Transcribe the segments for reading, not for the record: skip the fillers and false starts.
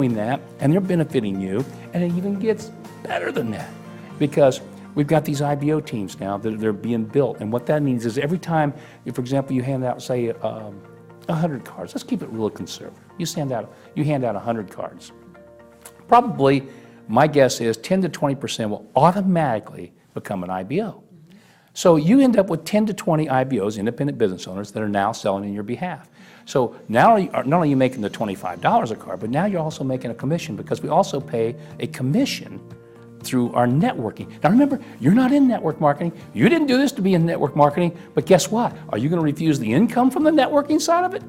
doing that, and they're benefiting you, and it even gets better than that because we've got these IBO teams now that they're being built, and what that means is every time, for example, you hand out, say, 100 cards. Let's keep it real conservative. You hand out 100 cards. Probably, my guess is 10 to 20% will automatically become an IBO. So you end up with 10 to 20 IBOs, independent business owners, that are now selling on your behalf. So now not only are you making the $25 a card, but now you're also making a commission because we also pay a commission through our networking. Now remember, you're not in network marketing. You didn't do this to be in network marketing, but guess what? Are you going to refuse the income from the networking side of it?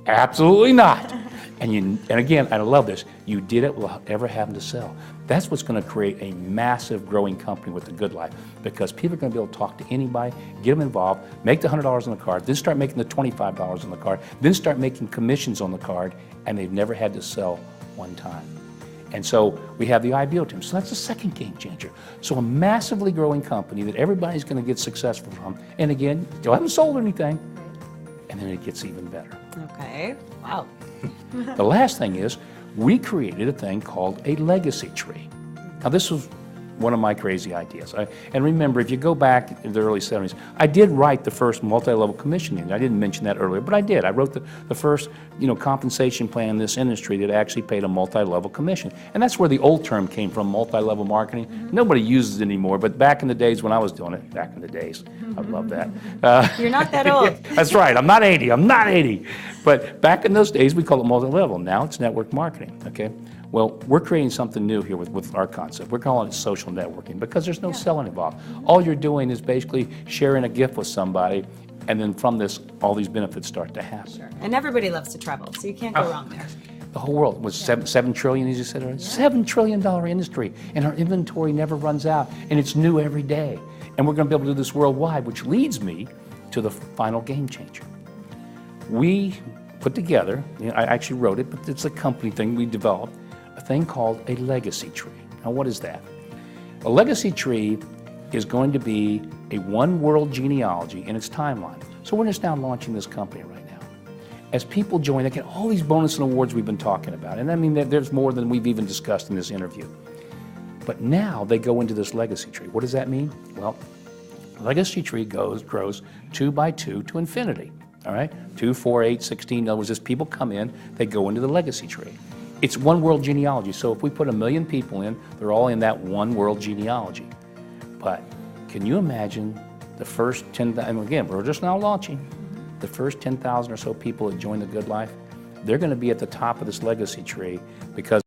Absolutely not. And again, I love this, you did it without ever having to sell. That's what's going to create a massive growing company with the Good Life, because people are going to be able to talk to anybody, get them involved, make the $100 on the card, then start making the $25 on the card, then start making commissions on the card, and they've never had to sell one time. And so we have the IBO team. So that's the second game changer. So a massively growing company that everybody's going to get successful from. And again, you haven't sold anything. And then it gets even better. Okay. Wow. The last thing is we created a thing called a legacy tree. Now this was one of my crazy ideas. And remember, if you go back in the early 70s, I did write the first multi-level commissioning. I didn't mention that earlier, but I did. I wrote the first compensation plan in this industry that actually paid a multi-level commission. And that's where the old term came from, multi-level marketing. Mm-hmm. Nobody uses it anymore, but back in the days when I was doing it, back in the days, I love that. You're not that old. That's right, I'm not 80. But back in those days, we called it multi-level. Now it's network marketing, okay? Well, we're creating something new here with our concept. We're calling it social networking because there's no selling involved. All you're doing is basically sharing a gift with somebody, and then from this, all these benefits start to happen. Sure. And everybody loves to travel, so you can't go wrong there. The whole world was $7 trillion, as you said earlier. $7 trillion industry, and our inventory never runs out, and it's new every day. And we're going to be able to do this worldwide, which leads me to the final game changer. We put together, I actually wrote it, but it's a company thing we developed, a thing called a legacy tree. Now what is that? A legacy tree is going to be a one world genealogy in its timeline. So we're just now launching this company right now. As people join, they get all these bonus and awards we've been talking about. And I mean, there's more than we've even discussed in this interview. But now they go into this legacy tree. What does that mean? Well, legacy tree grows 2 by 2 to infinity. All right? 2, 4, 8, 16. In other words, as people come in, they go into the legacy tree. It's one world genealogy. So if we put 1 million people in, they're all in that one world genealogy. But can you imagine the first 10,000, and again, we're just now launching, the first 10,000 or so people that join the Good Life, they're going to be at the top of this legacy tree because